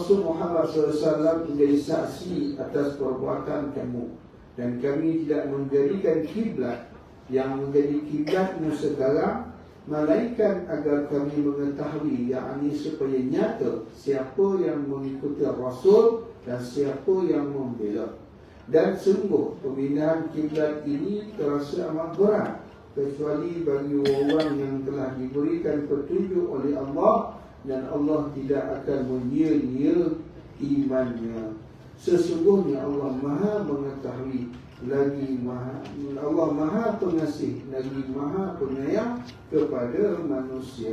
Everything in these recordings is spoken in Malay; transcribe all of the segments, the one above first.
Rasul Muhammad SAW menjadi saksi atas perbuatan kamu, dan kami tidak menjadikan kiblat yang menjadi kiblatmu sekarang, melainkan agar kami mengetahui, yakni supaya nyata siapa yang mengikuti Rasul dan siapa yang membela. Dan sungguh pemindahan kiblat ini terasa amat berat, kecuali bagi orang yang telah diberikan petunjuk oleh Allah, dan Allah tidak akan menyia-nyia imannya. Sesungguhnya Allah Maha mengetahui lagi Allah Maha pengasih lagi Maha penyayang kepada manusia.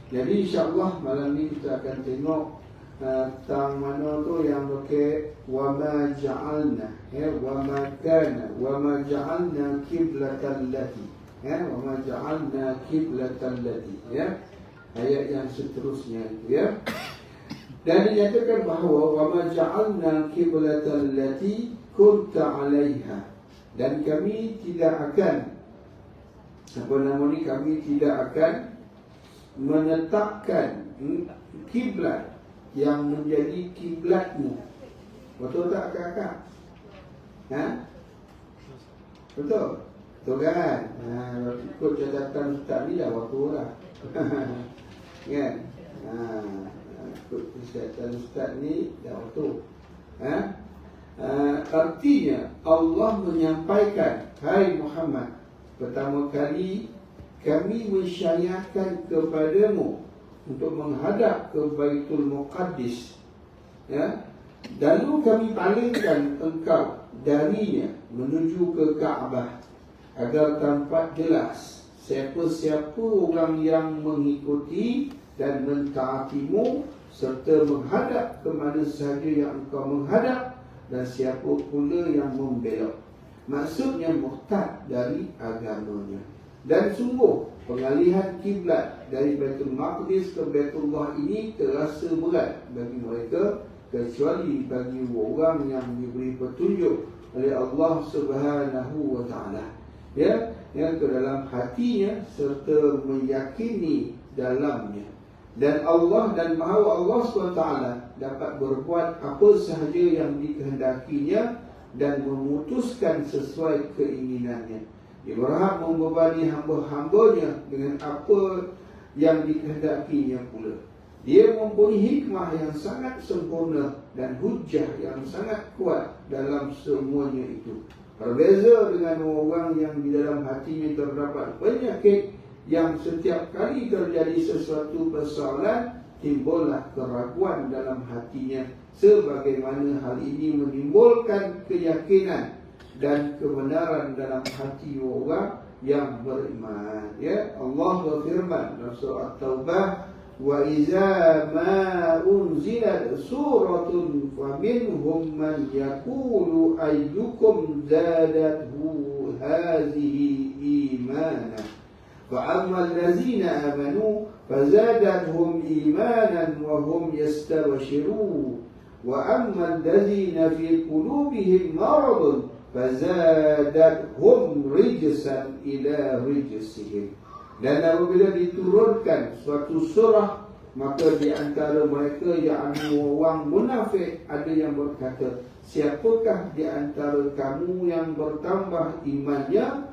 Jadi insya-Allah malam ni kita akan tengok tentang mana tu yang pakai wa ma ja'alna, wa ma kana wa ma ja'alna qiblatan lati, wa ma ja'alna qiblatan lati, ayat yang seterusnya itu, dan dinyatakan bahawa wa ma ja'alna qiblatan lati kunta 'alaiha, dan kami tidak akan kami tidak akan menetapkan kiblat yang menjadi kiblatmu. Betul tak kakak? Betul? Betul kan? Ikut catatan Ustaz ni dah waktu lah. Kan? Ikut catatan Ustaz ni dah waktu. Artinya Allah menyampaikan, hai Muhammad, pertama kali kami mensyariatkan kepadamu untuk menghadap ke Baitul Muqaddis, lalu kami palingkan engkau darinya menuju ke Kaabah, agar tampak jelas siapa-siapa orang yang mengikuti dan mentaatimu, serta menghadap ke mana sahaja yang engkau menghadap, dan siapa pula yang membelok, maksudnya murtad dari agamanya. Dan sungguh pengalihan kiblat dari Baitul Maqdis ke Baitullah ini terasa berat bagi mereka, kecuali bagi orang yang diberi petunjuk oleh Allah Subhanahu wa taala, yang ke dalam hatinya serta meyakini dalamnya. Dan Allah dan bahawa Allah SWT dapat berbuat apa sahaja yang dikehendakinya dan memutuskan sesuai keinginannya. Dia berhak membebani hamba-hambanya dengan apa yang dikehendakinya pula. Dia mempunyai hikmah yang sangat sempurna dan hujah yang sangat kuat dalam semuanya itu. Berbeza dengan orang yang di dalam hatinya terdapat penyakit, yang setiap kali terjadi sesuatu persoalan timbullah keraguan dalam hatinya, sebagaimana hal ini menimbulkan keyakinan dan kebenaran dalam hati orang yang beriman. Allah berfirman dalam surah At-Taubah, wa iza ma unzilat suratun faminhum man yaqulu ayyukum zadathu hazihi imana fa ammal ladzina amanu fazadathum imanan wa hum yastabshirun wa ammal ladzina fi qulubihim maradun fazadathum rijsan ila rijsihim. Dan apabila diturunkan suatu surah, maka di antara mereka yang orang munafik ada yang berkata, siapakah di antara kamu yang bertambah imannya,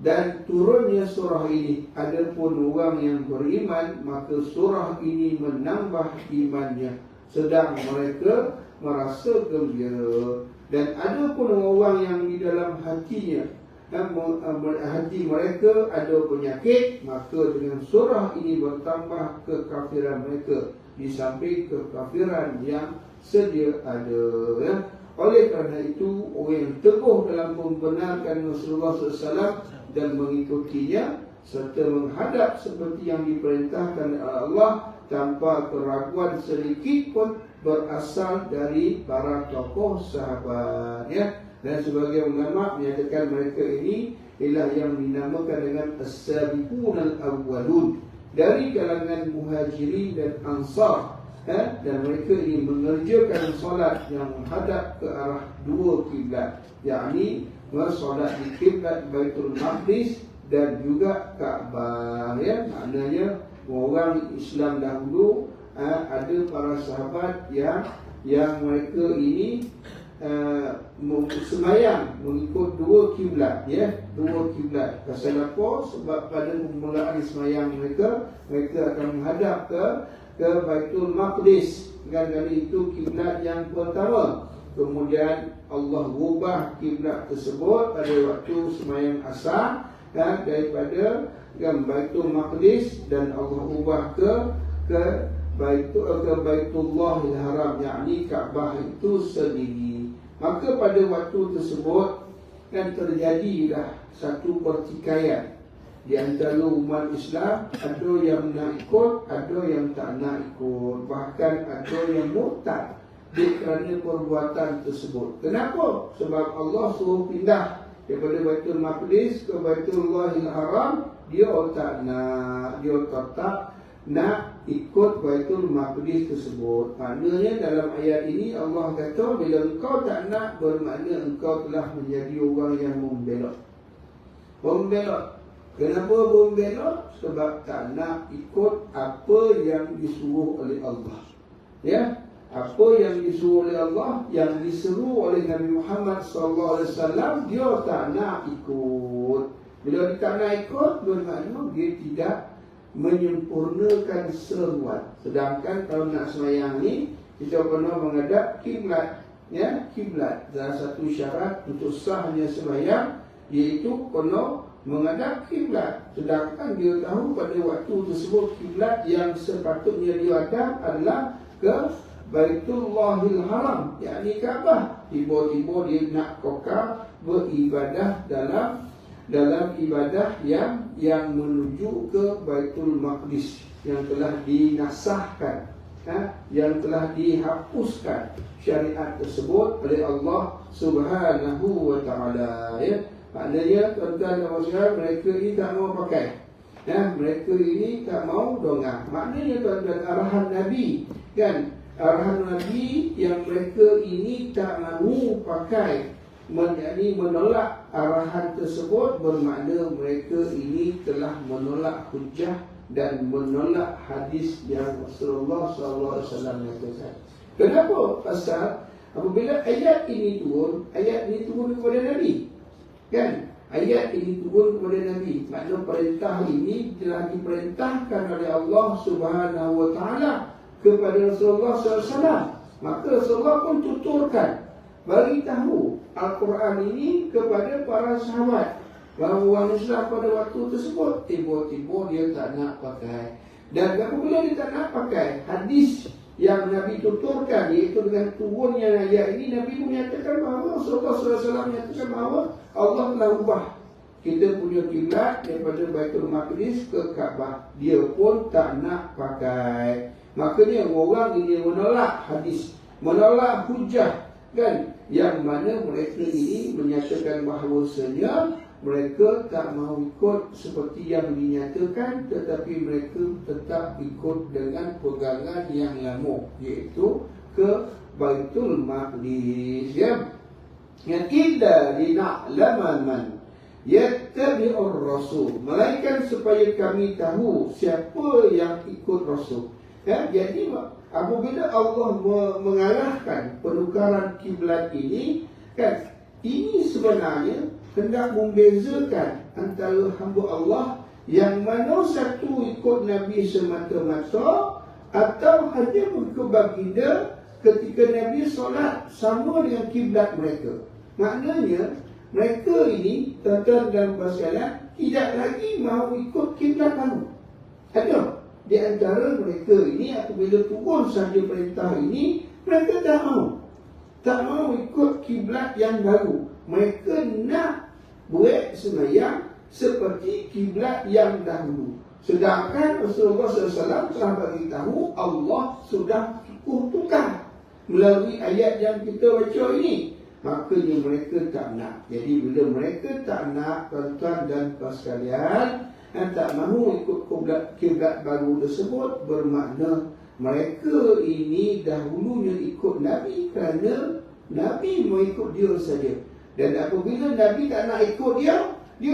dan turunnya surah ini. Adapun orang yang beriman, maka surah ini menambah imannya, sedang mereka merasa gembira. Dan adapun orang yang di dalam hatinya, hati mereka ada penyakit, maka dengan surah ini bertambah kekafiran mereka, di samping kekafiran yang sedia ada. Oleh kerana itu, orang yang teguh dalam membenarkan Rasulullah SAW dan mengikutinya, serta menghadap seperti yang diperintahkan oleh Allah tanpa keraguan sedikit pun, berasal dari para tokoh sahabat. Dan sebagai ulama menyatakan mereka ini ialah yang dinamakan dengan as-sabiqun al-awwalun, dari kalangan muhajirin dan ansar. Dan mereka ini mengerjakan solat yang menghadap ke arah dua kiblat, yakni solat di kiblat Baitul Maqdis dan juga Kaabah. Maknanya orang Islam dahulu ada para sahabat yang mereka ini semayang mengikut dua kiblat, dua kiblat. Pasal apa? Sebab pada permulaan semayang mereka akan menghadap ke Baitul Maqdis, kan, kali itu kiblat yang pertama. Kemudian Allah ubah kiblat tersebut pada waktu semayang asar, kan, daripada Baitul Maqdis, dan Allah ubah ke Baitullahil Haram, yakni Kaabah itu sendiri. Maka pada waktu tersebut kan terjadilah satu pertikaian di antara umat Islam. Ada yang nak ikut, ada yang tak nak ikut, bahkan ada yang murtad kerana perbuatan tersebut. Kenapa? Sebab Allah suruh pindah daripada Baitul Maqdis ke Baitullahil Haram. Dia tak nak ikut Baitul Maqdis tersebut. Maknanya dalam ayat ini Allah kata, bila engkau tak nak, bermakna engkau telah menjadi orang yang membelot. Kenapa membelot? Sebab tak nak ikut apa yang disuruh oleh Allah. Apa yang disuruh oleh Allah, yang diseru oleh Nabi Muhammad SAW, dia tak nak ikut. Bila dia tak nak ikut, bermakna dia tidak menyempurnakan seruan. Sedangkan kalau nak sembahyang ni, kita kena menghadap kiblat, kiblat. Salah satu syarat untuk sahnya sembahyang iaitu kena menghadap kiblat. Sedangkan dia tahu pada waktu tersebut kiblat yang sepatutnya dia hadap adalah ke Baitullahil Haram, yakni Kaabah. Tiba-tiba dia nak kokar beribadah dalam ibadah yang menuju ke Baitul Maqdis, yang telah dinasahkan, yang telah dihapuskan syariat tersebut oleh Allah Subhanahu wa ta'ala. Maknanya tuan-tuan dan puan-puan, mereka ini tak mau pakai, mereka ini tak mau dongah. Maknanya tuan-tuan, arahan Nabi, kan, arahan Nabi yang mereka ini tak mahu pakai, menolak arahan tersebut, bermakna mereka ini telah menolak hujah dan menolak hadis yang Rasulullah SAW nyatakan. Kenapa? Pasal apabila ayat ini turun kepada Nabi, kan? Ayat ini turun kepada Nabi, makna perintah ini telah diperintahkan oleh Allah Subhanahu wa ta'ala kepada Rasulullah SAW. Maka Rasulullah pun tuturkan, beritahu Al-Quran ini kepada para sahabat, bahawa orang Islam pada waktu tersebut tiba-tiba dia tak nak pakai. Dan apabila dia tak nak pakai hadis yang Nabi tuturkan, iaitu dengan turunnya ayat ini, Nabi menyatakan bahawa Rasulullah SAW menyatakan bahawa Allah telah ubah kita punya kiblat daripada Baitul Maqdis ke Kaabah. Dia pun tak nak pakai. Makanya orang ini menolak hadis, menolak hujah, kan, yang mana mereka ini menyatakan bahawasanya mereka tak mahu ikut seperti yang dinyatakan, tetapi mereka tetap ikut dengan pegangan yang lama, iaitu ke Baitul Maqdis. Yang illa lina'lama man yattabi'ur rasul, melainkan supaya kami tahu siapa yang ikut Rasul. Jadi apabila Allah mengarahkan penukaran kiblat ini, kan, ini sebenarnya hendak membezakan antara hamba Allah yang mana satu ikut Nabi semata-mata, atau hanya mengikut baginda ketika Nabi solat sama dengan kiblat mereka. Maknanya mereka ini, tuan-tuan dan puan sekalian, tidak lagi mahu ikut kiblat baru. Ada di antara mereka ini, apabila turun saja perintah ini, mereka tak mahu ikut kiblat yang baru. Mereka nak buat sembahyang seperti kiblat yang dahulu. Sedangkan Rasulullah SAW telah beritahu, Allah sudah tukar melalui ayat yang kita baca ini. Makanya mereka tak nak. Jadi bila mereka tak nak, tuan-tuan dan puan sekalian, tak mahu ikut kiblat baru tersebut, bermakna mereka ini dahulunya ikut Nabi kerana Nabi mau ikut dia saja. Dan apabila Nabi tak nak ikut dia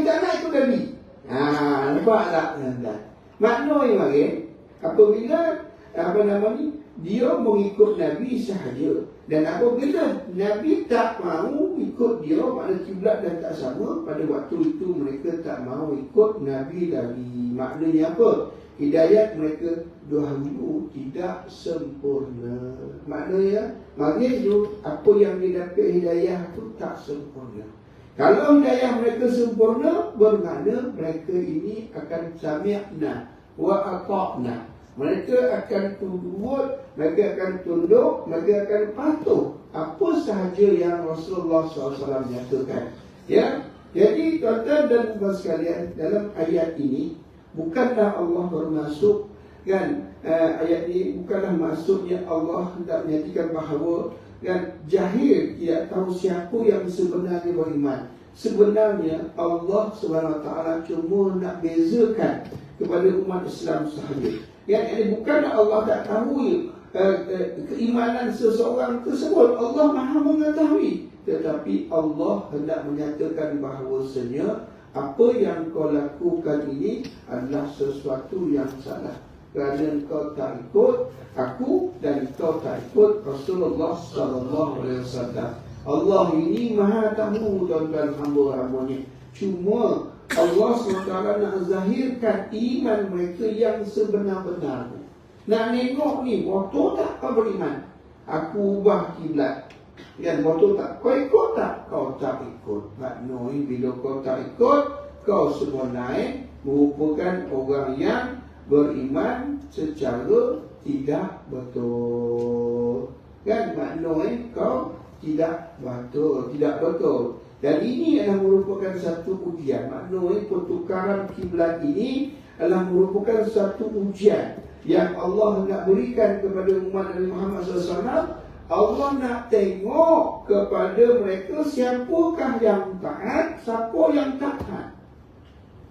tak nak ikut Nabi. Nampak tak? Maknanya apabila dia mengikut Nabi sahaja. Dan apabila Nabi tak mahu ikut dia, makna kiblat dan tak sama, pada waktu itu mereka tak mahu ikut Nabi lagi. Maknanya apa? Hidayat mereka dahulu tidak sempurna. Maknanya itu apa yang didapat hidayah itu tak sempurna. Kalau hidayah mereka sempurna, bermakna mereka ini akan sami'na wa ata'na. Mereka akan tunduk, mereka akan tunduk, mereka akan patuh apa sahaja yang Rasulullah SAW nyatakan. Ya, jadi tuan-tuan dan puan sekalian, dalam ayat ini bukanlah Allah bermaksud ayat ini bukanlah maksudnya Allah hendak menyatakan bahawa jahil tidak tahu siapa yang sebenarnya beriman. Sebenarnya Allah SWT cuma nak bezakan kepada umat Islam sahaja. Yang bukanlah Allah tak tahu keimanan seseorang tersebut. Allah Maha mengetahui. Tetapi Allah hendak menyatakan bahawasanya apa yang kau lakukan ini adalah sesuatu yang salah. Kerana kau tak ikut aku dan kau tak ikut Rasulullah SAW. Allah ini Maha tahu tuan-tuan hamba-hambanya. Cuma Allah SWT nak zahirkan iman mereka yang sebenar-benar. Nak tengok ni, betul tak kau beriman? Aku ubah kiblat. Betul tak? Kau ikut tak? Kau tak ikut. Maknanya bila kau tak ikut, kau semua naik merupakan orang yang beriman secara tidak betul. Maknanya kau tidak betul. Dan ini adalah merupakan satu ujian. Maknanya pertukaran kiblat ini adalah merupakan satu ujian yang Allah nak berikan kepada umat Nabi Muhammad SAW. Allah nak tengok kepada mereka siapakah yang taat, siapa yang tak taat.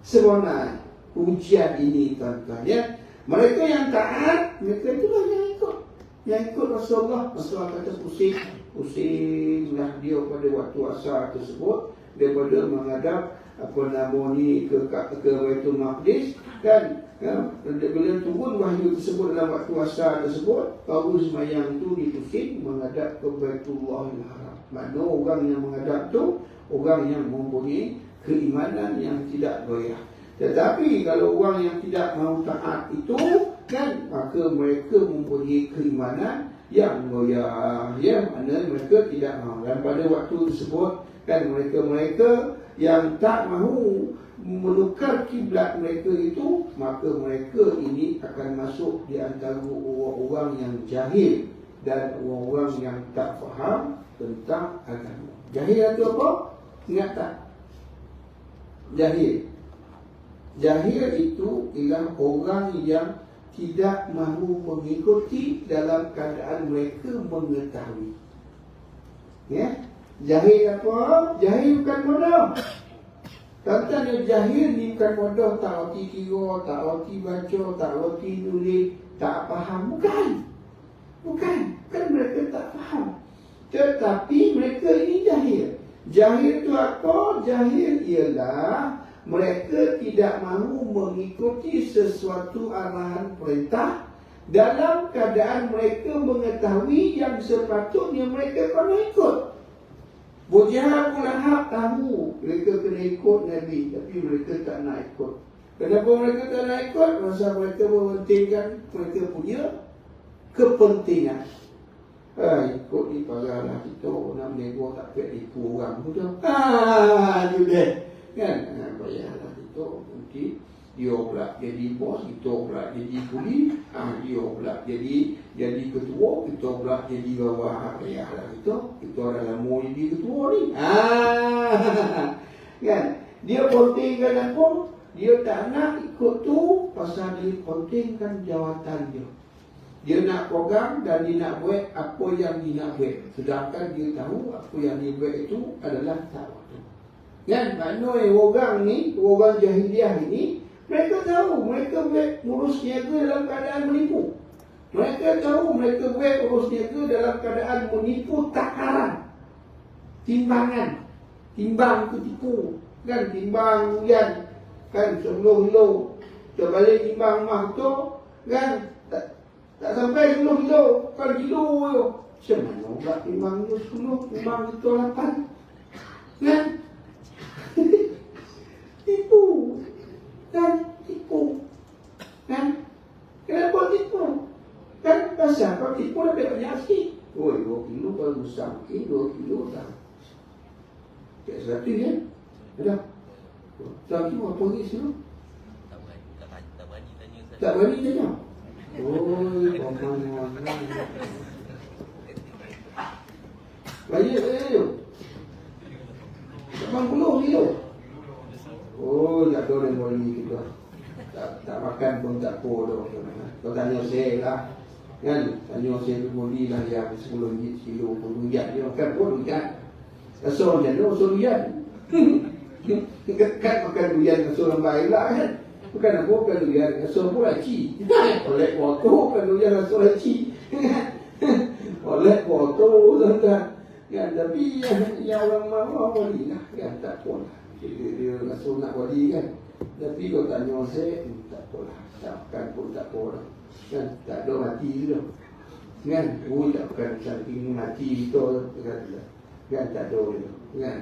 Sebenarnya ujian ini tuan-tuan ya. Mereka yang taat, mereka itulah yang ikut. Yang ikut Rasulullah. Rasulullah kata pusinglah dia pada waktu asar tersebut daripada menghadap ke Baitul Maqdis bila turun wahyu tersebut dalam waktu asar tersebut, baru semayang itu dipusing menghadap ke Baitullahil Haram. Makna orang yang menghadap tu orang yang mempunyai keimanan yang tidak goyah. Tetapi kalau orang yang tidak mahu taat itu maka mereka mempunyai keimanan yang goyah, maknanya mereka tidak mahu. Dan pada waktu tersebut mereka yang tak mahu menukar kiblat mereka itu, maka mereka ini akan masuk di antara orang-orang yang jahil dan orang-orang yang tak faham tentang agama. Jahil itu apa? Ingat tak? Jahil itu ialah orang yang tidak mahu mengikuti dalam keadaan mereka mengetahui. Ya? Jahil apa? Jahil bukan bodoh. Tentang jahil ni bukan bodoh, tak erti kira, tak erti baca, tak erti nulis, tak faham. Bukan mereka tak faham. Tetapi mereka ini jahil. Jahil itu apa? Jahil ialah mereka tidak mahu mengikuti sesuatu arahan perintah dalam keadaan mereka mengetahui yang sepatutnya mereka kena ikut. Abu Jahal pun Lahab tahu mereka kena ikut Nabi, tapi mereka tak nak ikut. Kenapa mereka tak nak ikut? Masa mereka mementingkan mereka punya kepentingan. Ikut ni parahlah kita nak menego tak payah ikut orang tu dah. Itu dia. Bayarlah kita nanti dia pula jadi bos, kita pula jadi kuli, dia pula jadi ketua, kita pula jadi bawah. Bayarlah kita dah lama jadi ketua ni. Dia pentingkan apa? Dia tak nak ikut tu pasal dia pentingkan jawatan dia. Dia nak pegang dan dia nak buat apa yang dia nak buat. Sedangkan dia tahu apa yang dia buat itu adalah tak waktu. Maknanya orang ni, orang jahiliah ini, mereka tahu mereka buat urus niaga dalam keadaan menipu. Mereka tahu mereka buat urus niaga dalam keadaan menipu takaran. Timbangan. Timbang itu tipu. Timbang sebelum kilo. Terbalik timbang mah tu, Tak sampai 10 kilo. Bukan kilo je. Macam mana pula timbang tu 10, timbang betul 8. Kan? Tipu. Kan? Tipu. Kan? Kenapa tipu? Kan? Pasal kalau tipu dah banyak sikit. Oh, 2 kilo baru besar. 2 kilo dah. Kayak 100 kan? Ada. Tak kilo apa lagi sini? Tak berani tanya. Oh, paman. Banyak tu. 80 kilo. Oh, tak tahu dia boleh kita. Tak makan pun tak apa dah. Kau tanya saya lah. Kan? Tanya saya tu boleh lah yang 10 kilo pun hujan. Dia makan pun hujan. Kasur hujan tu, kasur hujan. Kan makan hujan kasur lambai lah kan? Bukan apa, bukan hujan kasur pun laci. Oleh foto, bukan hujan kasur laci. Oleh foto, tuan-tuan. Kan? Tapi yang orang mahu boleh lah. Kan? Tak apa lah. Dia kasur nak boleh kan? Tapi kalau tanya saya, tak apa lah. Tak makan pun tak apa lah. Kan? Tak ada mati tu. Kan? Oh, tak makan saking mati tu. Kan? Tak ada tu. Kan?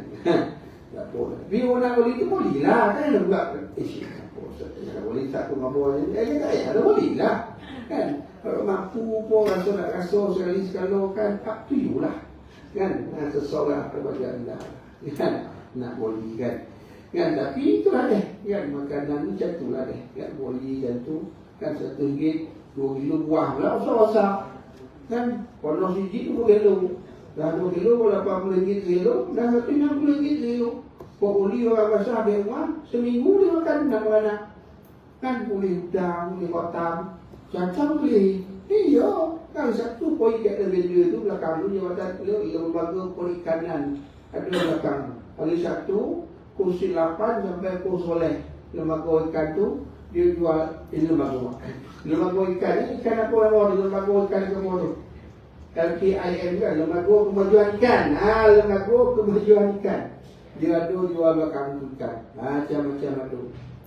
Tak apa lah. Tapi orang nak boleh tu boleh lah. Kan? Dia buat kan? Tak boleh tak pun apa. Dia tak payah. Dia boleh lah. Kan? Kalau mampu pun rasa nak rasa sekali-sekala kan. Tak tu you lah. Kan? Seseorang kepada anda. Kan? Nak boleh kan? Kan? Tapi itulah deh. Kan? Makanan ni macam tu lah deh. Kan? Boleh macam tu. Kan? 1 ringgit 2 kilo buah pula besar-besar. Kan? Kalau siji 2 kilo. Dah 2 kilo kalau 80 ringgit kilo. Dah 160 ringgit kilo. Kau boleh orang besar dia rumah. Seminggu dia makan anak-anak. Kan? Boleh udang, boleh kotam. Cacang boleh. Iya. Kan? Satu poin kat radio tu belakang tu. Dia kata lembaga perikanan. Ada belakang. Hari satu kursi 8 sampai kursi soleh. Lembaga ikan tu. Dia jual lembaga makan. Lembaga ikan ni, ikan apa yang mau? Lembaga ikan apa tu? LKIM kan, lembaga kemajuan ikan. Lembaga kemajuan ikan. Dia ada jual belakang ikan. Macam-macam ada.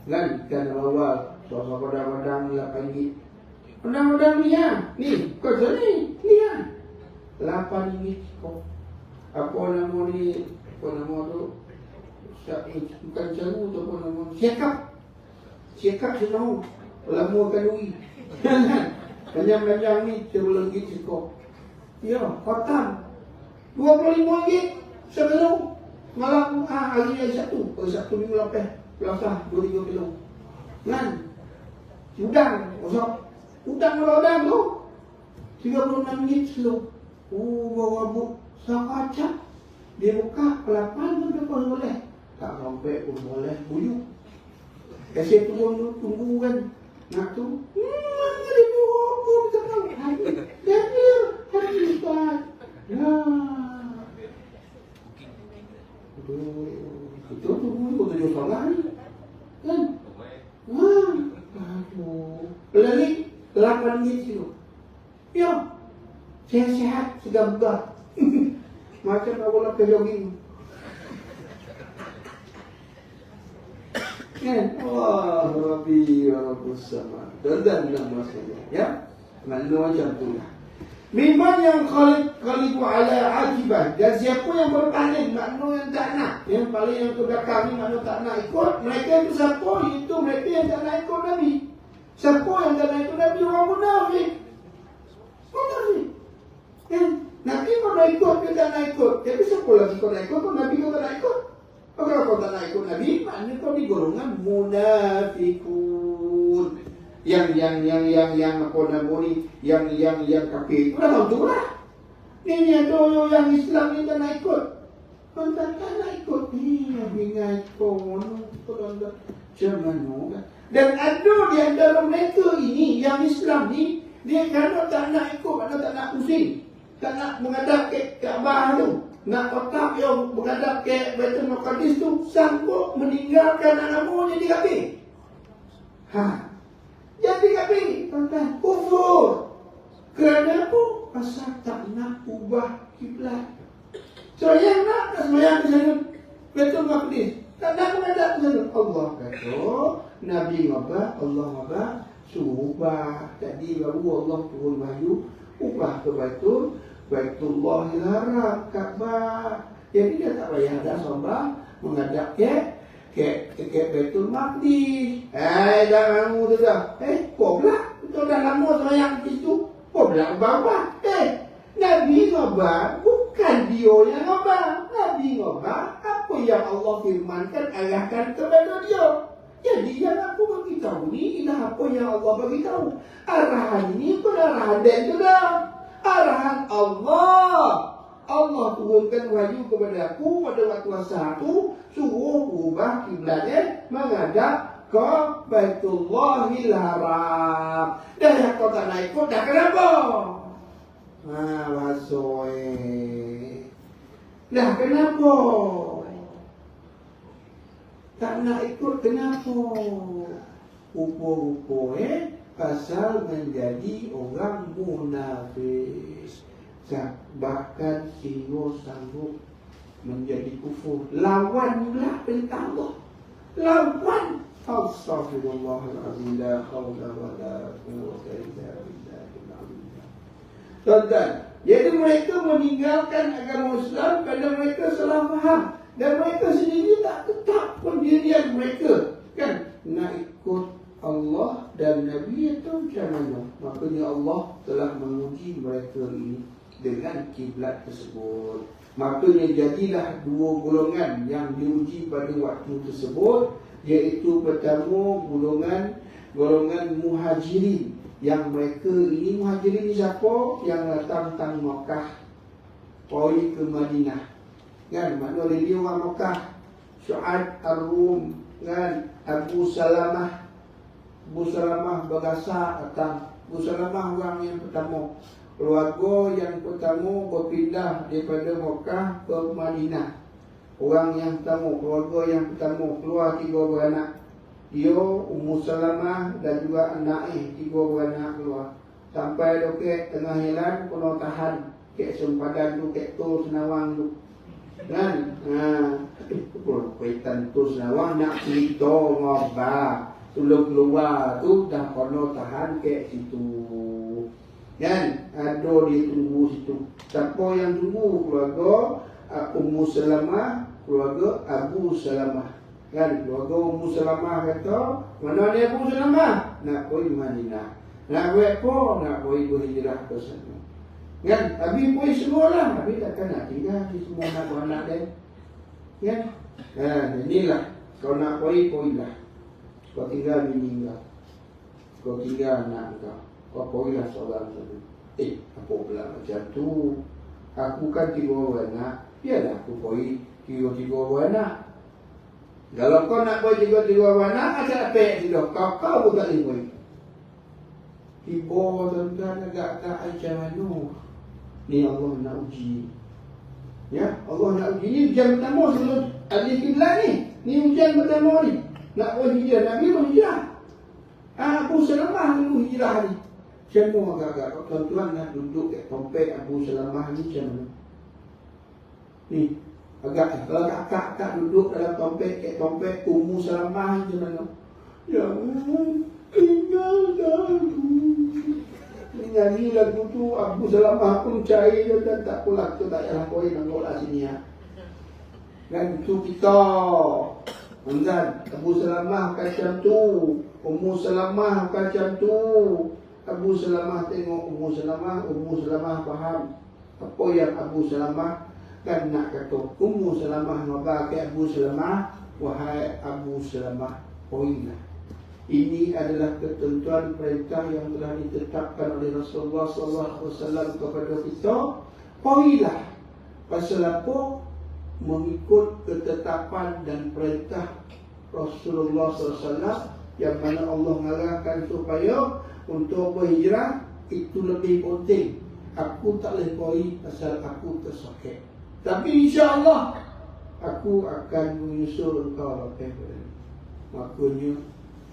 Kan, ikan bawal. Sosok padang-padang 8 ringgit. Padang-padang ni ya. Ni, kau sini. Ni ya. 8 ringgit kau. Apa nama ni? Apa nama tu? Bukan caru tu apa nama? Siakap. Siakap senang. Lama kalori. Panjang-panjang ni 10 ringgit sekor. Ya, kotam 25 ringgit sebelum malam hari yang satu. Satu minggu lepas Puasa 2-3 kilo. Kan? Udang. Udang tu 36 ringgit kilo. Oh, bawa buk sakacak. Dia buka pelapan tu pun boleh. Tak sampai pun boleh buyuk. Kasih turun tu, tunggu kan. Nak tu. Ada dua pun tak tahu. Dan dia hari Ustaz. Ya. Itu tunggu 7 solat ni. Kan? Aduh. Lagi 8 ringgit kilo. Ya. Sehat-sehat, segar-segar. Macam awal ke jogging. Kan? Wah, Rabbi wa Rabbus sama. Dan maksudnya, ya. Makna macam tu lah. Memang yang khaliqu ala akibah. Dan siapa yang berpaling, makna yang tak nak. Yang paling yang belakang ni makna tak nak ikut. Mereka itu siapa? Itu mereka yang tak nak ikut Nabi. Siapa yang tak nak ikut Nabi? Orang munafik. Munafik. Kan? Nabi kau nak ikut, dia tak nak ikut. Tapi siapa lagi kau nak ikut? Kau Nabi kau tak nak ikut. Kalau kau tak nak ikut Nabi, maknanya kau ni golongan munafikun. Yang apa nama ni, yang kafir. Kau dah tahu lah. Ini ada yang Islam ni tak nak ikut. Kau tak nak ikut. Nabi ngikut. Macam mana? Dan ada di antara mereka ini, yang Islam ni, dia kerana tak nak ikut, kerana tak nak pusing. Tak nak menghadap ke Kaabah tu. Nak otak yang menghadap ke Baitul Maqdis tu. Sanggup meninggalkan anakmu jadi kafir. Jadi kafir. Tuan-tuan, kufur. Kerana apa? Pasal tak nak ubah kiblat. So yang nak sembahyang ke sana Baitul Maqdis. Tak nak menghadap ke sana. Allah kata, Nabi ngabak, Allah ngabak. suruh ubah. Jadi baru Allah turun wahyu ubah ke Baitullahil Haram, Kaabah. Jadi dia tak payah dah sombang menghadap ke Baitul Maqdis. Dah kamu tu dah. Kau pula tu dah lama sayang situ. Kau pula ubah. Nabi ngubah, bukan dia yang ngubah. Nabi ngubah apa yang Allah firmankan, arahkan kepada dia. Jadi yang aku beritahu ni ialah apa yang Allah beritahu. Arahan ini bukan arahan dia sudah. Arahan Allah. Allah turunkan wahyu kepada aku pada waktu satu, suruh ubah kiblatnya menghadap ke Baitullahil Haram. Dah yang kau tak nak ikut, dah kenapa? Wasoi. Dah kenapa? Tak nak ikut kenapa? Rupa-rupa pasal menjadi orang munafik. Bahkan sehingga sanggup menjadi kufur. Lawan pula perintah Allah. Lawan. Astaghfirullahaladzim. La hawla wa la quwwata illa billah. Tuan-tuan, jadi mereka meninggalkan agama Islam kerana mereka salah faham. Dan mereka sendiri tak tetap pendirian mereka. Kan? Nak ikut Allah dan Nabi itu macam mana? Makanya Allah telah menguji mereka ini dengan kiblat tersebut. Makanya jadilah dua golongan yang diuji pada waktu tersebut, iaitu pertama golongan muhajirin, yang mereka ini muhajirin ni siapa? Yang datang Makkah pergi ke Madinah. Kan, maknanya dia orang Makkah. Syu'ad Ar-Rum, kan, Abu Salamah berasa datang. Abu Salamah orang yang pertama, keluarga yang pertama berpindah daripada Makkah ke Madinah. Orang yang pertama, keluarga yang pertama keluar 3 beranak. Dia, Ummu Salamah dan juga anaknya, 3 beranak keluar. Sampai dokek tengah jalan, kena tahan kek sempadan tu, kek tu Senawang tu. Kan? Kalau kaitan tu Senawang nak cerita ngobah. Sebelum keluar tu dah kena tahan kek situ. Kan? Ada dia tunggu situ. Siapa yang tunggu? Keluarga Ummu Salamah, keluarga Abu Salamah. Kan? Keluarga Ummu Salamah kata, mana dia Abu Salamah? Nak pergi Madinah. Nak buat apa? Nak pergi berhijrah ke sana. Kan? Habis pergi semualah. Habis takkan nak tinggal di semua anak-anak dia. Kan? Inilah. Kau nak pergilah. Kau tinggal bini kau. Kau tinggal anak kau. Kau pergilah seorang sana. Apa pula macam tu? Aku kan 3 anak. Biarlah aku pergi 3 anak. Kalau kau nak pergi 3 anak, asal apa dia? Kau pun tak boleh pergi. Tiba tuan-tuan agak-agak macam mana? Ni Allah nak uji. Ya, Allah nak uji. Ni ujian pertama sebelum ahli kiblat ni. Ni ujian pertama ni. Nak pergi hijrah. Nabi pun hijrah. Abu Salamah dulu hijrah ni. Macam mana agak-agak tuan-tuan nak duduk kat tompek Abu Salamah ni macam mana? Ni, agak kalau kakak duduk dalam tompek Ummu Salamah macam mana? Jangan tinggalkan aku. Ni nyanyi lagu tu Abu Salamah pun cair dan tak pula tu tak payah kau nak lah sini ya. Kan tu kita. Manzan, Abu Salamah macam tu, Ummu Salamah macam tu. Abu Salamah tengok Ummu Salamah faham apa yang Abu Salamah kan nak kata. Ummu Salamah ngabak ke Abu Salamah, wahai Abu Salamah, poinlah. Ini adalah ketentuan perintah yang telah ditetapkan oleh Rasulullah SAW kepada kita. Poinlah. Pasal apa? Mengikut ketetapan dan perintah Rasulullah SAW, yang mana Allah mengarahkan supaya untuk berhijrah itu lebih penting. Aku tak boleh pergi pasal aku tersakit. Tapi insya-Allah aku akan menyusul engkau lepas ini. Makanya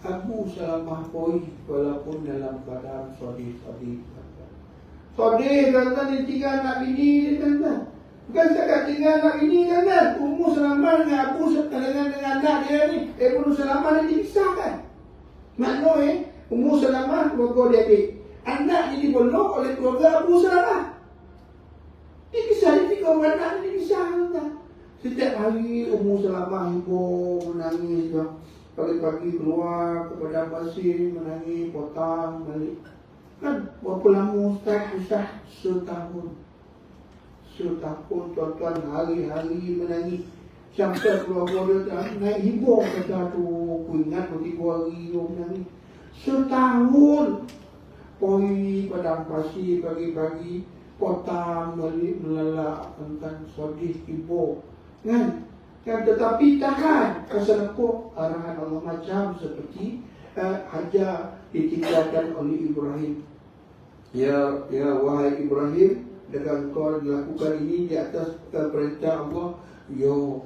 Abu Salamah pergi walaupun dalam keadaan sedih. Sedih tuan-tuan, dia tinggal anak bini dia tuan-tuan. Bukan setakat tinggal anak bini tuan-tuan. Ummu Salamah dengan Abu dengan anak dia ni, Ibnu Salamah ni dipisahkan. Maknanya Ummu Salamah keluarga dia adik. Anak ini dibunuh oleh keluarga Abu Salamah. Dipisah, dia 3 orang anak ni dipisah. Setiap hari Ummu Salamah hibur, menangis. Pagi-pagi keluar ke padang pasir, menangis, potong balik. Kan berapa lama Ustaz? Ustaz setahun. Setahun tuan-tuan, hari-hari menangis. Sampai keluarga dia naik hibur, kata tu, aku ingat 3 hari dia menangis. Setahun. Pergi padang pasir pagi-pagi, potong balik, melalak tentang sedih hibur. Kan? Tetapi tahan kesenapuk arahan Allah macam seperti Hajar ditinggalkan oleh Ibrahim. Ya wahai Ibrahim, dengan kau lakukan ini di atas perintah Allah. Yo,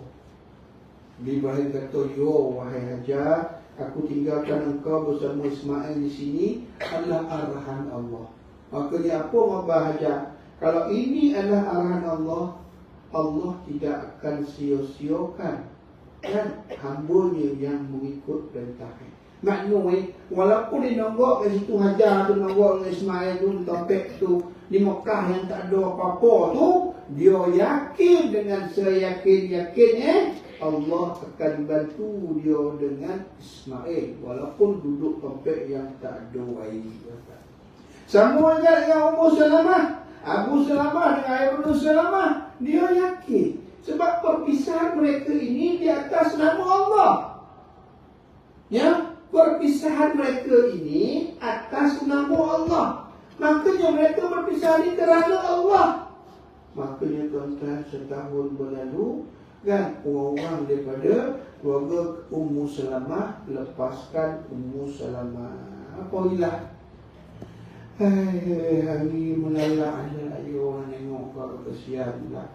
Ibrahim kata, yo wahai Hajar, aku tinggalkan engkau bersama Ismail di sini adalah arahan Allah. Makanya apa Abah Hajar? Kalau ini adalah arahan Allah, Allah tidak akan sia-siakan kan hamba-Nya yang mengikut perintahnya. Maknanya walaupun dia nonggok kat situ Hajar tu, nonggok dengan Ismail tu, topek tu di Mekah yang tak ada apa-apa tu, dia yakin dengan seyakin-yakinnya Allah akan bantu dia dengan Ismail walaupun duduk topek yang tak ada air. Sama juga dengan Ummu Salamah. Abu Salamah dengan Ibnu Salamah, dia yakin sebab perpisahan mereka ini di atas nama Allah. Ya, perpisahan mereka ini atas nama Allah. Makanya mereka berpisah ini kerana Allah. Makanya tuan-tuan, setahun berlalu kan orang-orang daripada keluarga Ummu Salamah lepaskan Ummu Salamah. Apabila hari melalak lagi orang tengok kau kesian pula.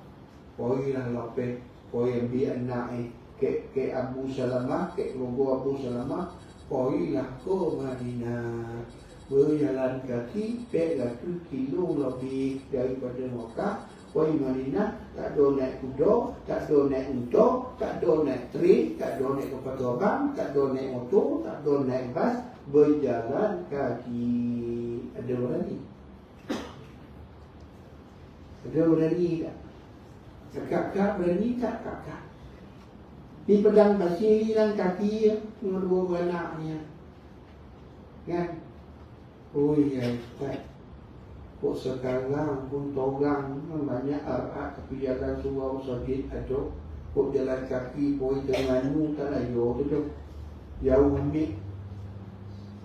Pergilah lapis, pergi ambil anak ke Abu Salamah, ke keluarga Abu Salamah. Pergilah ke Madinah. Berjalan kaki 300 kilo lebih daripada Mekah. Pergi Madinah, tak ada naik kuda, tak ada naik unta, tak ada naik train, tak ada naik kapal terbang, tak ada naik motor, tak ada naik bas. Berjalan kaki. Ada berani? Ada berani tak? Kakak berani tak kakak? Di padang pasir dan kaki dengan 2 beranaknya. Kan? Oh ya Ustaz, kok sekarang pun torang banyak arak tapi jalan surau sakit ada. Kok jalan kaki boleh Terengganu tak layu tu tu. Jauh ambil.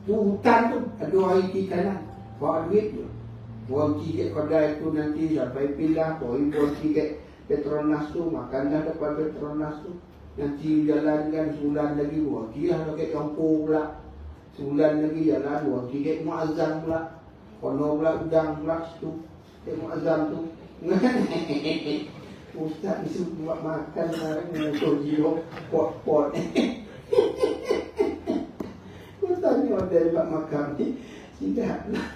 Tu hutan tu ada air di kanan. Bawa duit tu. Berhenti kat kedai tu nanti sampai pilah. Berhenti kat Petronas tu. Makanlah depan Petronas tu. Nanti jalan kan sebulan lagi. Berhenti lah kat kampung pula. Sebulan lagi jalan. Berhenti kat Muazzam pula. Kono pula udang pula situ. Kat Muazzam tu. Ustaz disuruh buat makan sekarang. Untuk jiwa pot-pot. Ustaz ni order buat makan ni. Tidak lah.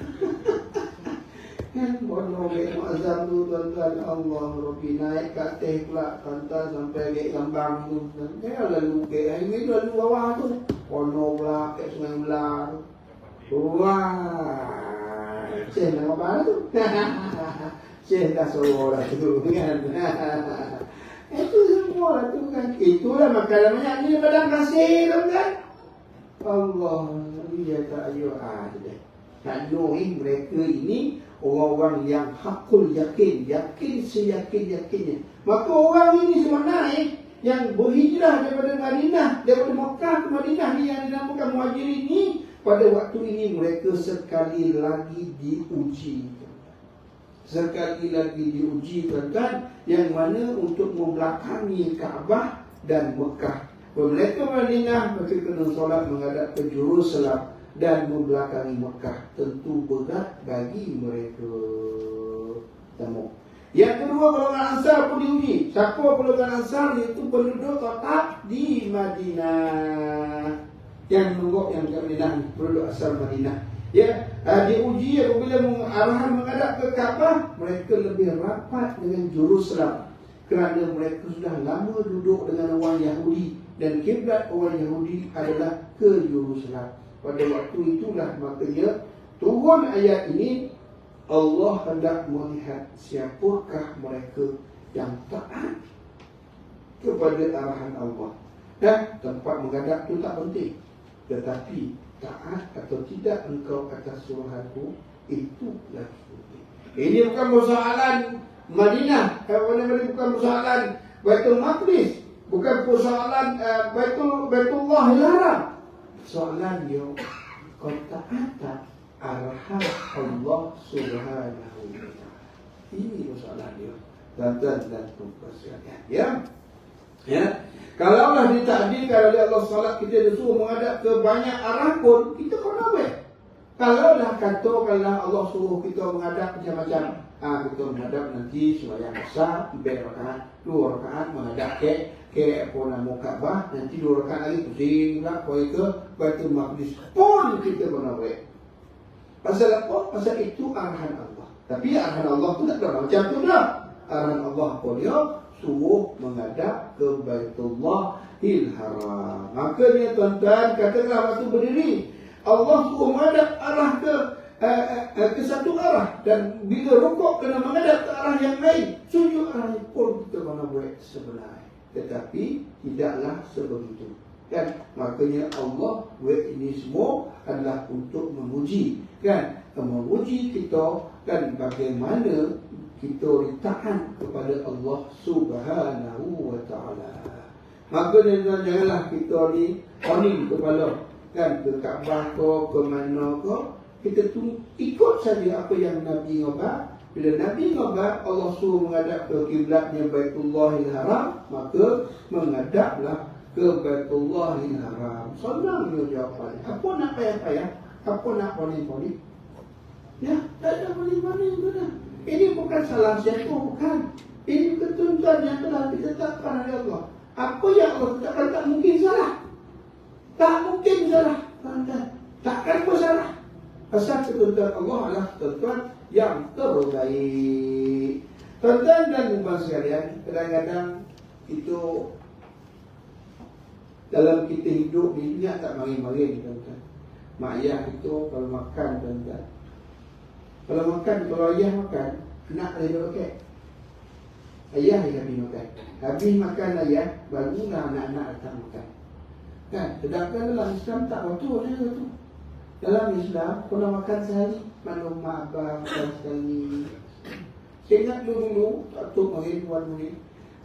Kan bodoh ke Muazzam tu tuan-tuan. Allah Rabbi naik ke atas pula tuan-tuan sampai ke Lambang tu. Dia lalu ke highway tu lalu bawah tu. Kono pula ke Sungai Melar. Wah. Syekh nak apa tu? Syekh dah suruh lah tu kan. Itu semua tu kan. Itulah makanan banyak ni padang pasir kan. Allah dia tak ayo ada. Naknoi mereka ini orang-orang yang hakul yakin, yakin seyakin-yakinnya. Maka orang ini sebenarnya yang berhijrah daripada Madinah, daripada Mekah ke Madinah ni yang dinamakan Muhajirin ini, pada waktu ini mereka sekali lagi diuji. Sekali lagi diuji tuan-tuan, yang mana untuk membelakangi Kaabah dan Mekah. Mereka Madinah, mereka kena solat menghadap ke Jerusalem dan membelakangi Mekah. Tentu berat bagi mereka. Temu. Yang kedua, golongan Ansar pun diuji. Siapa golongan Ansar? Iaitu penduduk tetap di Madinah. Yang menungguk yang ke Madinah, penduduk asal Madinah. Ya, diuji apabila arahan menghadap ke Kaabah, mereka lebih rapat dengan Jerusalem. Kerana mereka sudah lama duduk dengan orang Yahudi. Dan kiblat orang Yahudi adalah ke Jerusalem. pada waktu itulah makanya turun ayat ini. Allah hendak melihat siapakah mereka yang taat kepada arahan Allah. Dan tempat menghadap itu tak penting, tetapi taat atau tidak engkau atas suruhanku itu lagi penting. Ini bukan persoalan Madinah, bukan persoalan Baitul Maqdis, bukan persoalan Baitullah Haram. Soalan dia kau taat arahan Allah Subhanahu wa taala. Ini persoalan dia. Tuan-tuan dan puan-puan sekalian, ya. Kalaulah ditakdirkan oleh Allah Salat kita disuruh menghadap ke banyak arah pun, kita kena buat. Kalaulah katakanlah Allah suruh kita menghadap macam-macam, kita menghadap nanti sembahyang besar, 4 rakaat, 2 rakaat menghadap ke apa nama Kaabah, nanti 2 rakaat lagi pusing pula pergi ke Baitul Maqdis. Pun kita kena buat. Pasal apa? Pasal itu arahan Allah. Tapi arahan Allah tu tak ada macam tu dah. Arahan Allah pun dia suruh menghadap ke Baitullahil Haram. Makanya tuan-tuan, katakanlah waktu berdiri, Allah suruh menghadap arah ke satu arah, dan bila rukuk kena menghadap ke arah yang lain. Sujud arah pun kita mana buat sebenarnya, tetapi tidaklah sebegitu. Kan? Makanya Allah buat ini semua adalah untuk menguji, kan? Menguji kita, kan, bagaimana kita taat kepada Allah Subhanahu wa taala. Maka janganlah kita ni poning kepala, kan, ke Kaabah ke mana ke, kita ikut saja apa yang Nabi ngabar. Bila Nabi ngabar Allah suruh menghadap ke kiblatnya Baitullahil Haram, maka menghadaplah ke Baitullahil Haram. Senangnya jawapannya. Apa nak payah-payah? Apa nak poning-poning? Ya, tak ada poning-poning tu dah. Ini bukan salah siapa, bukan. Ini ketentuan yang telah ditetapkan oleh Allah. Apa yang Allah tetapkan tak mungkin salah. Tak mungkin salah. Takkan bersalah. Asal ketentuan Allah adalah ketentuan yang terbaik. Tuan-tuan dan puan sekalian, kadang-kadang itu dalam kita hidup ni ingat tak marin-marin, tuan-tuan. Mak ayah itu kalau makan, tuan-tuan, kalau ayah makan, anak dia pakai. Ayah yang habis makan. Habis makan ayah, barulah anak-anak datang makan. Kan? Sedangkan dalam Islam tak betul dia tu. Dalam Islam, kalau makan sehari, maklum mak abang makan sekali. Saya ingat dulu, Atuk marin, Puan marin.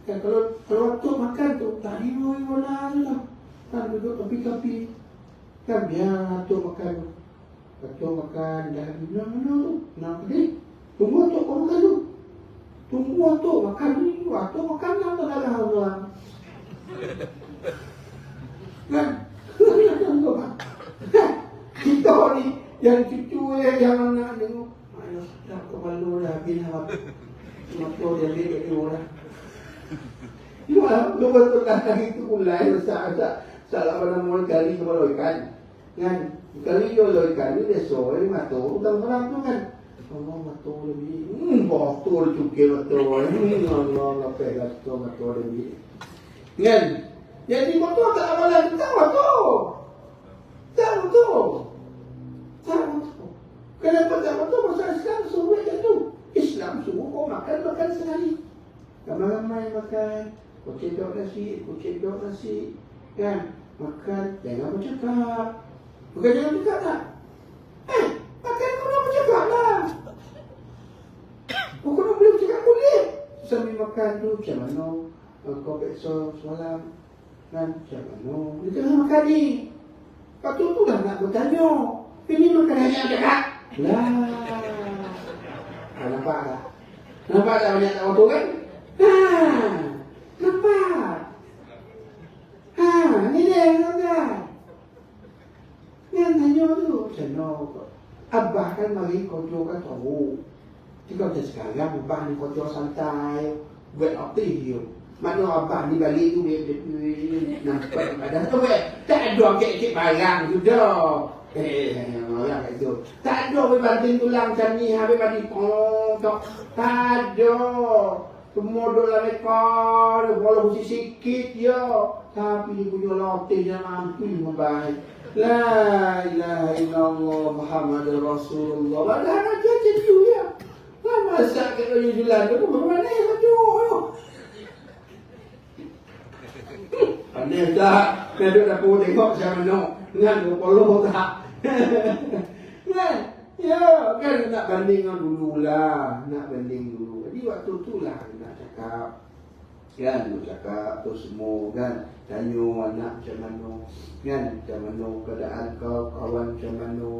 Kan kalau Atuk makan tu, tak lima lah lah. Kan duduk tepi-tepi. Kan biar Atuk makan. Atuk makan, dah habis. Kenapa ni? Tunggu Atuk kau makan tu. Tunggu Atuk makan ni. Atuk makan lah tak ada hal. Kan? Kita ni, yang cucu yang anak tengok, ayah dah kepala dah habis lah. Mata dia ambil kat dia lah. Ya, betul kadang itu mulai salah pada mula kali kepala ikan. Kan? Kali dia ikan ni dia soal mata utang-utang tu kan. Allah mata lebih. Betul cukir mata. Allah lapis lah mata lebih. Kan? Jadi betul tak amalan kita betul. Tak betul. Tak betul. Kenapa tak betul? Pasal Islam suruh macam tu. Islam suruh kau makan sehari. Ramai-ramai makan. Kau cedok nasi. Kan? Makan. Jangan bercakap. Bukan jangan bercakap tak? Makan kau nak bercakap lah. Kau nak boleh bercakap boleh. Sambil makan tu macam mana? Kau peksa semalam. Kan? Macam mana? Dia tengah makan ni. Lepas tu lah nak bertanya. Ini makan hanya cakap. Lah. Nampak tak? Nampak tak banyak tak waktu kan? Nampak. Ni dia kan? Yang tanya tu. Macam mana? Abah kan mari kojo kan tahu. Jika macam sekarang, Abah ni kojo santai. Buat apa dia? Mana Abah ni balik tu nampak badan tu tak ada kek-kek barang tu dah. Orang kat tu. Tak ada berbanding tulang macam ni, habis bagi tok. Tak ada. Semua duk dalam ekor, walau sikit je. Tapi dia punya latih yang mampu membaik. La ilaha illallah Muhammadur Rasulullah. Padahal aja cetu ya. Masa kat New Zealand tu mana yang tu? Pandai tak? Dia duduk dapur tengok macam mana. Dengan berpuluh tak? Kan? Ya, kan nak banding dengan dulu lah. Nak banding dulu. Jadi waktu tu lah nak cakap. Kan, nak cakap tu semua kan. Tanya anak macam mana. Kan, macam mana keadaan kau, kawan macam mana.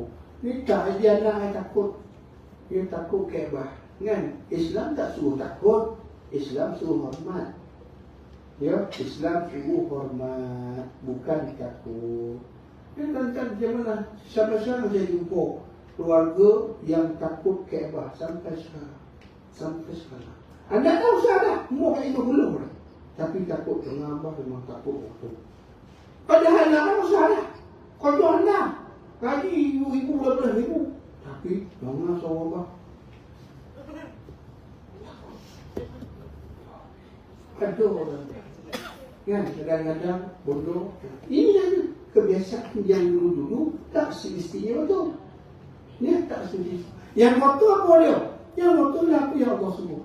Ni tak, dia anak yang takut. Dia takut Kaabah. Kan, Islam tak suruh takut. Islam suruh hormat. Ya, Islam suruh hormat, bukan takut. Ya, tuan-tuan macam mana? Sama-sama saya jumpa keluarga yang takut Kaabah sampai sekarang. Sampai sekarang. Anda tahu salah, umur kat 50 dah. Tapi takut dengan Abah memang takut waktu. Padahal anak tahu salah. Kau anda gaji ibu 12,000. Tapi jangan sama Abah. Aduh orang. Kan kadang-kadang bodoh. Ini saja kebiasaan yang dulu-dulu tak semestinya betul. Ya tak semestinya. Yang waktu apa dia? Yang waktu lah apa yang Allah suruh.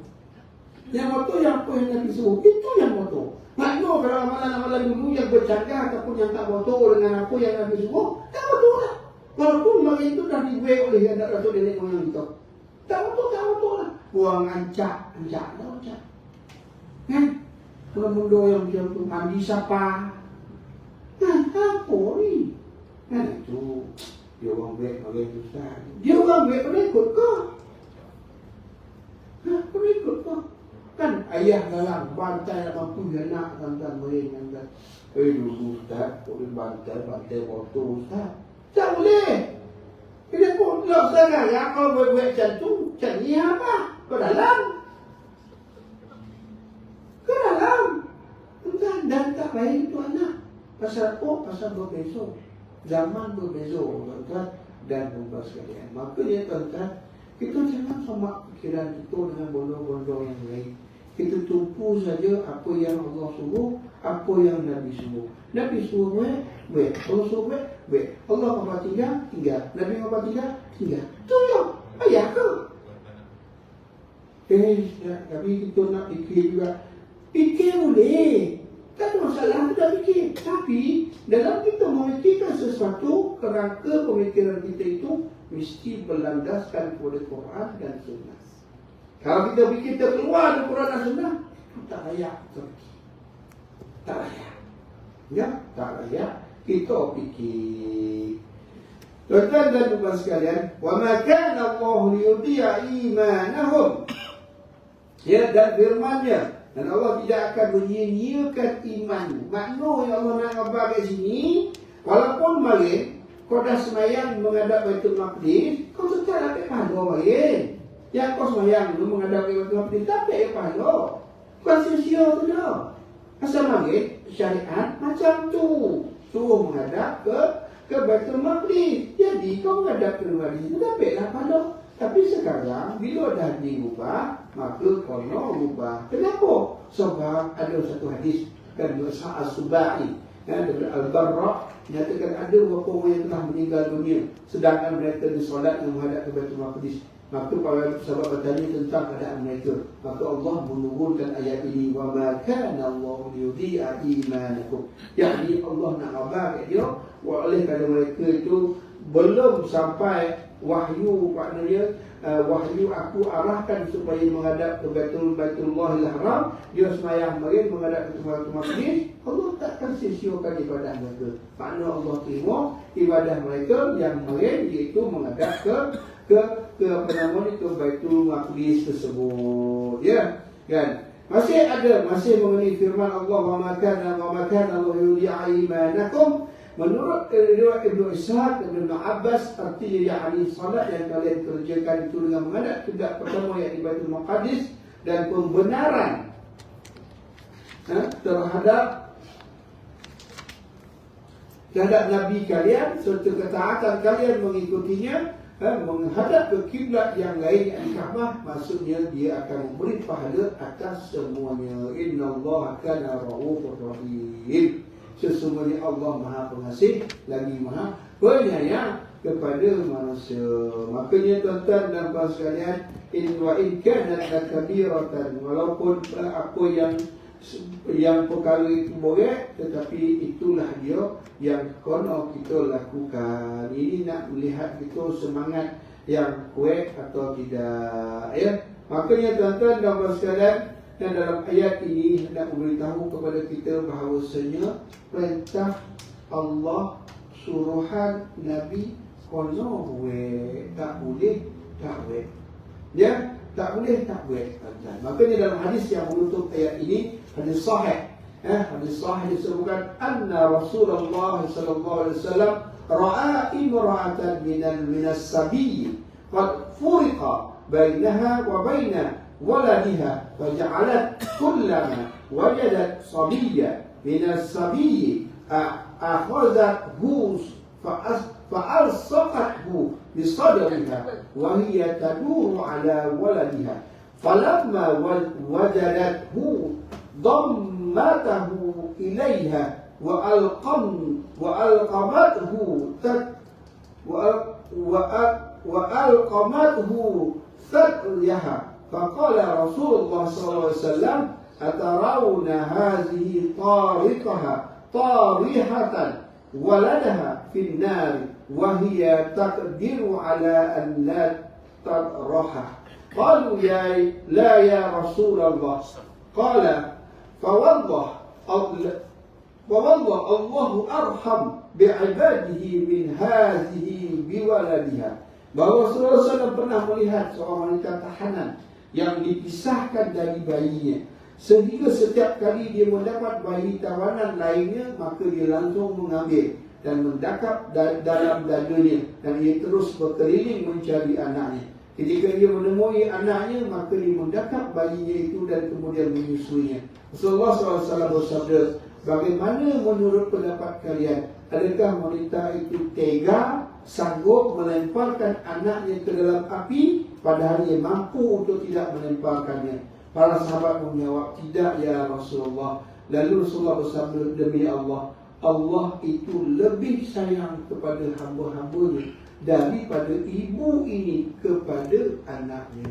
Yang waktu yang apa yang Nabi suruh. Itu yang waktu. Maknanya kalau amalan-amalan dulu yang bercanggah ataupun yang tak betul dengan apa yang Nabi suruh, tak betul lah. Walaupun bagi itu dah dibuat oleh anak Rasul nenek moyang kita. Tak betul lah. Buang ancak tak ancak. Kan? Benda yang macam tu mandi siapa? Apa ni? Kan itu dia orang baik oleh Ustaz. Dia orang baik boleh ikut kau. Boleh ikut kau. Kan ayah dalam bantai nak mampu anak tuan-tuan mereka kan. Dulu Ustaz boleh bantai botol Ustaz. Tak boleh. Dia pun tak sangat ya kalau buat macam tu, macam ni apa? Kau dalam. Dan tak baik itu anak. Pasal pasal berbeza. Zaman berbeza tuan-tuan dan tuan-tuan sekalian. Makanya tuan-tuan, kita jangan sama fikiran kita dengan bodoh-bodoh yang lain. Kita tumpu saja apa yang Allah suruh, apa yang Nabi suruh. Nabi suruh buat. Allah suruh buat. Allah apa tinggal. Nabi apa tinggal. Tu je. Ayah ke? Tapi kita nak fikir juga. Fikir boleh. Tak ada masalah kita fikir. Tapi dalam kita memikirkan sesuatu, kerangka pemikiran kita itu mesti berlandaskan kepada Quran dan Sunnah. Kalau kita fikir kita keluar dari Quran dan Sunnah, itu tak layak kita fikir. Tak layak. Ya, tak layak kita fikir. Tuan-tuan dan puan sekalian, wa ma kana Allah liyudhi'a imanahum. Ya, dan firman-Nya, dan Allah tidak akan menyia-nyiakan iman. Makna yang Allah nak khabar kat sini, walaupun marin kau dah semayang menghadap Baitul Maqdis, kau tetap dapat pahala marin. Yang kau semayang tu menghadap Baitul Maqdis, dapat pahala. Kau sia-sia tu dah. Asal marin syariat macam tu. Suruh menghadap ke Baitul Maqdis. Jadi kau menghadap ke Baitul Maqdis, dapatlah pahala. Tapi sekarang bila dah dirubah, maka kono rubah. Kenapa? Sebab ada satu hadis dan Sa'ad Subai dari Al-Barra nyatakan ada beberapa orang yang telah meninggal dunia sedangkan mereka disolat yang menghadap ke Baitul Maqdis. Maka para sahabat bertanya tentang keadaan mereka. Maka Allah menurunkan ayat ini, wa ma kana Allahu liyudhi'a imanakum. Yakni Allah nak khabar kat dia oleh kerana mereka itu belum sampai wahyu, maknanya wahyu aku arahkan supaya menghadap ke Baitullahil Haram, dia semayang marin menghadap ke Baitul Maqdis, Allah takkan sia-siakan ibadah mereka. Makna Allah terima ibadah mereka yang marin, iaitu menghadap ke apa namanya, ke Baitul Maqdis tersebut. Ya, kan? Masih mengenai firman Allah, wa ma kana Allah yudhi'a imanakum. Menurut riwayat Ibnu Ishaq dan Ibnu Abbas, artinya yakni salat yang kalian kerjakan itu dengan menghadap kiblat pertama yang di Baitul Maqdis dan pembenaran terhadap Nabi kalian serta ketaatan kalian mengikutinya, menghadap ke kiblat yang lain yang Kaabah, maksudnya dia akan memberi pahala atas semuanya. Innallaha kana raufur rahim. Sesungguhnya Allah Maha Pengasih lagi Maha Penyayang kepada manusia. Makanya tuan-tuan dan puan sekalian, in wa in kanat kabiratan, walaupun apa yang perkara itu boleh, tetapi itulah dia yang kena kita lakukan. Ini nak melihat kita semangat yang kuat atau tidak, ya. Makanya tuan-tuan dan puan sekalian, dan dalam ayat ini hendak memberitahu kepada kita bahawasanya perintah Allah, suruhan Nabi, kono tak boleh tak boleh, ya, tak boleh tak boleh. Makanya dalam hadis yang menutup ayat ini, hadis sahih, hadis sahih disebutkan anna Rasulullah sallallahu alaihi wasallam ra'a imra'atan minas sabiy qad furiqa bainaha wa baina waladiha faja'alat kullama wajadat sabiyya minas sabiy akhadhathu fa'alsaqathu bisadriha wa hiya taduru ala waladiha falamma wajadathu dammatahu ilaiha وألقمته ثديها فقال رسول الله صلى الله عليه وسلم أترون هذه طارحة ولدها في النار وهي تقدر على أن لا تطرحه قالوا لا يا رسول الله قال فوالله الله أرحم بعباده من هذه بولدها. Bahawa Rasulullah SAW pernah melihat seorang wanita tahanan yang dipisahkan dari bayinya, sehingga setiap kali dia mendapat bayi tawanan lainnya, maka dia langsung mengambil dan mendakap dalam dadanya, dan ia terus berkeliling mencari anaknya. Ketika dia menemui anaknya, maka dia mendakap bayinya itu dan kemudian menyusuinya. Rasulullah SAW bersabda, bagaimana menurut pendapat kalian? Adakah wanita itu tega, sanggup melemparkan anaknya ke dalam api, padahal ia mampu untuk tidak melemparkannya? Para sahabat menjawab, tidak ya Rasulullah. Lalu Rasulullah bersabda, demi Allah, Allah itu lebih sayang kepada hamba-hambanya daripada ibu ini kepada anaknya.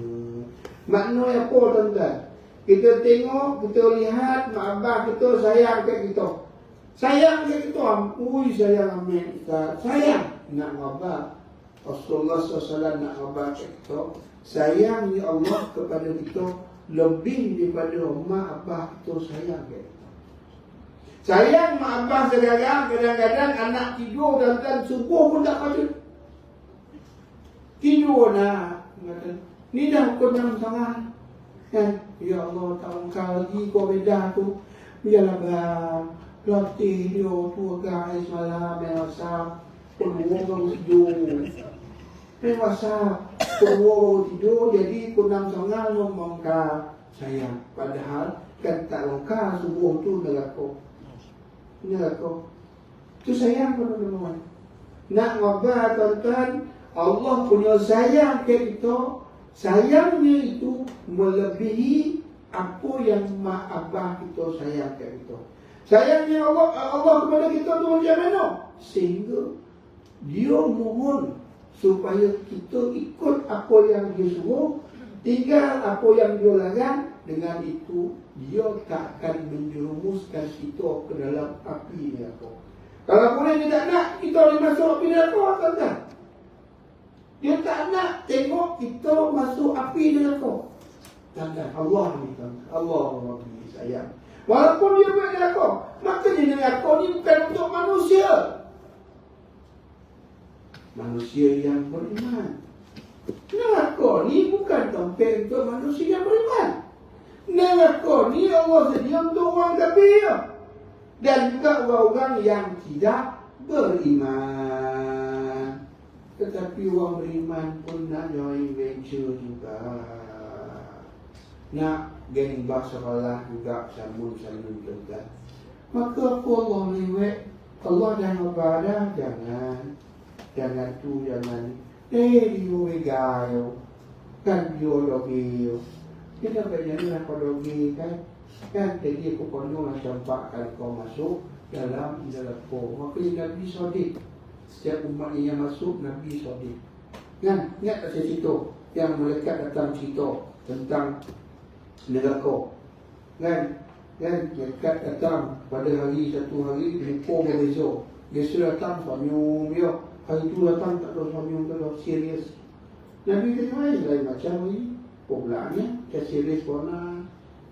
Maknanya apa tuan-tuan? Kita tengok, kita lihat mak abah kita sayang kat kita. Sayang kat kita, ui sayang amin kita. Sayang nak abah. Rasulullah SAW nak abah kat kita. Sayangnya Allah kepada kita lebih daripada mak abah kita sayang kat kita. Sayang mak abah kadang-kadang anak tidur dan subuh pun tak pada. Tidur nak, ni dah pukul 6 sangat kan? Ya Allah, tahun lagi kau bedah tu, biarlah bang latih dia tu guys malam masa peluang tidur, masa peluang tidur jadi pukul 6 sangat ngomong kah sayang, padahal kan tak lengkap subuh tu neraka, tu sayang teman-teman. Nak ngobrol tuan-tuan, Allah punya sayang ke kita, sayangnya itu melebihi apa yang mak abah kita sayang ke kita. Sayangnya Allah kepada kita tu macam mana? Sehingga dia mohon supaya kita ikut apa yang dia suruh, tinggal apa yang dia larang. Dengan itu dia tak akan menjerumuskan kita ke dalam api neraka. Kalau boleh dia tak nak kita boleh masuk api neraka, kan? Dia tak nak tengok kita masuk api neraka. Dan Allah ni kan, Allah Rabbi sayang. Walaupun dia buat neraka, makanya neraka ni bukan untuk manusia. Manusia yang beriman. Neraka ni bukan tempat untuk manusia yang beriman. Neraka ni Allah sedia untuk orang kafir dan juga orang-orang yang tidak beriman. Tetapi orang beriman pun nak join venture juga, nak geng sekolah juga sambung-sambung juga. Maka apa Allah lewat? Allah dah ibadah, jangan tu, jangan dia wegayo kan dia logi. Kita banyak nak logi kan jadi aku kono nak sempat kali kau masuk dalam neraka. Makanya Nabi Sodik, setiap umat yang masuk Nabi Sodik. Kan? Ingat tak saya cerita yang malaikat datang cerita tentang neraka. Kan? Malaikat datang pada satu hari rupa berbeza. Biasa datang samyum dia. Hari tu datang tak ada samyum, tak ada serius. Nabi kata lain macam ni. Pulangnya dia serius warna.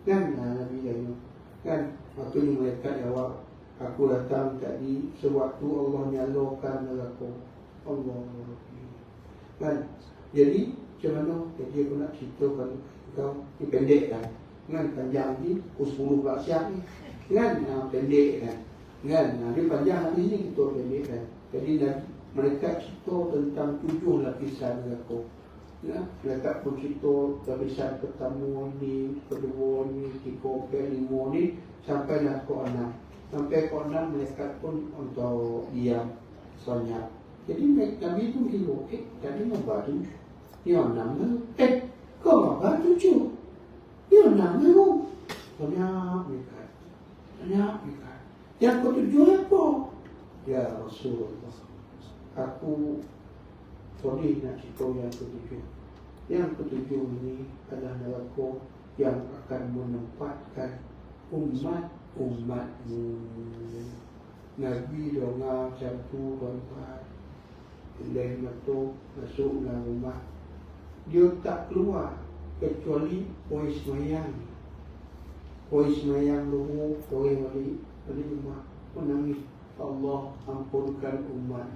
Kan? Nabi kata kan? Maka ni malaikat jawab, aku datang tadi sewaktu Allah nyalakan neraka. Allah. Kan? Jadi macam mana? Jadi aku nak ceritakan kau. Ni pendek kan? Kan? Panjang ni pukul 10 pula siap ni. Kan? Pendek kan? Kan? Dia panjang habis ni kita pendek kan? Jadi mereka cerita tentang 7 lapisan neraka. Ya, mereka pun cerita lapisan pertama ni, kedua ni, 3, 4, 5 ni sampailah ke 6. Sampai ke 6 mereka pun untuk diam senyap. Jadi Nabi pun kira, tadi apa tu? Dia 6 ke? Kau apa 7? Dia 6 ke? Senyap mereka. Yang ketujuh apa? Ya Rasulullah, aku sorry nak cerita yang ketujuh. Yang ketujuh ini adalah neraka yang akan menempatkan umat-umatmu. Nabi dengar macam tu tuan-tuan. Lain mata masuk dalam rumah. Dia tak keluar kecuali oi semayang. Oi semayang dulu, oi balik rumah menangis. Allah ampunkan umat.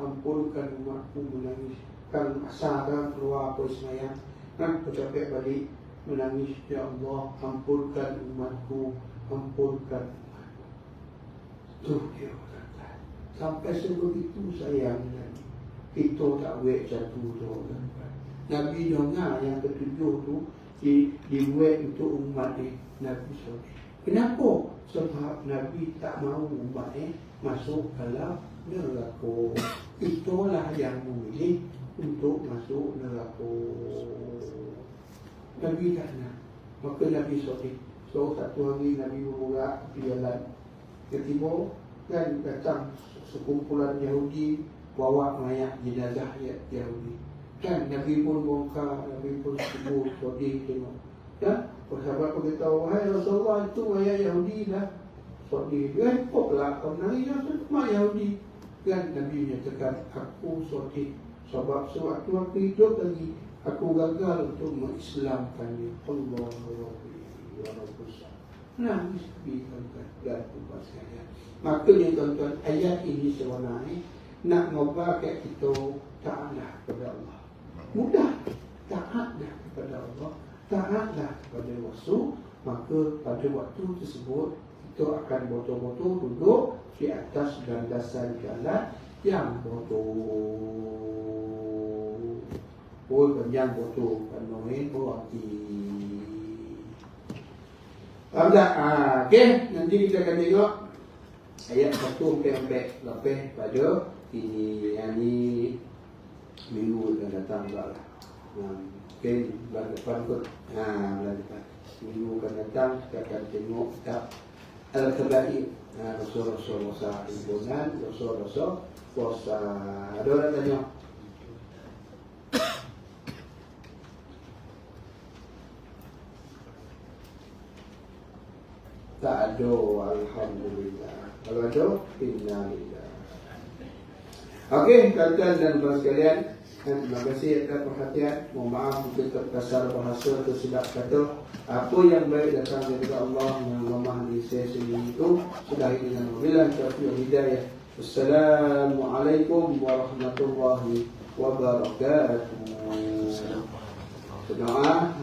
Ampunkan umatku, menangis. Kan asal keluar oi semayang. Kan tercapek balik menangis, ya Allah ampunkan umatku, ampunkan umatku. Tuh dia kata. Sampai sebegitu sayang Nabi. Kita tak buat satu tu. Nabi dengar yang ketujuh tu dibuat untuk umat ni. Nabi sorry. Kenapa? Sebab Nabi tak mahu umat masuk dalam neraka. Itulah yang memilih untuk masuk neraka. Nabi tak nak. Maka Nabi sorry. So satu hari Nabi bergerak di jalan. Tiba-tiba kan datang sekumpulan Yahudi bawa mayat jenazah Yahudi. Kan Nabi pun bongkar, Nabi pun sebut, sorry tengok. Ya, sahabat pun beritahu, wahai Rasulullah, itu mayat Yahudi dah. Sorry, kok pula kau menangis mayat Yahudi. Kan Nabi menyatakan, aku sorry. Sebab sewaktu aku hidup lagi, aku gagal untuk mengislamkan dia. Allah nangis tuan-tuan dan puan sekalian. Makanya tuan-tuan, ayat ini sebenarnya nak ngobrol kita taatlah kepada Allah. Mudah, taatlah kepada Allah, taatlah kepada Rasul. Maka pada waktu tersebut kita akan betul-betul duduk di atas landasan jalan yang betul. Yang betul penuhi berarti. Faham tak? Okey, nanti kita akan tengok ayat 1 sampai 4 lepas pada ini. Yang ni minggu akan datang pula lah. Okey, bulan depan kot. Bulan depan. Minggu akan datang kita akan tengok kitab Al-Kabair. Rasul-Rasul puasa himpunan, Rasul-Rasul puasa. Ada orang tanya? Tak ada, alhamdulillah. Kalau ada, innalillah. Okey, tuan-tuan dan puan sekalian, terima kasih atas perhatian. Mohon maaf mungkin terkasar bahasa atau silap kata. Apa yang baik datang daripada Allah yang lemah di sesi itu sudah dengan wabillahi taufiq wal hidayah. Wassalamualaikum warahmatullahi wabarakatuh. Doa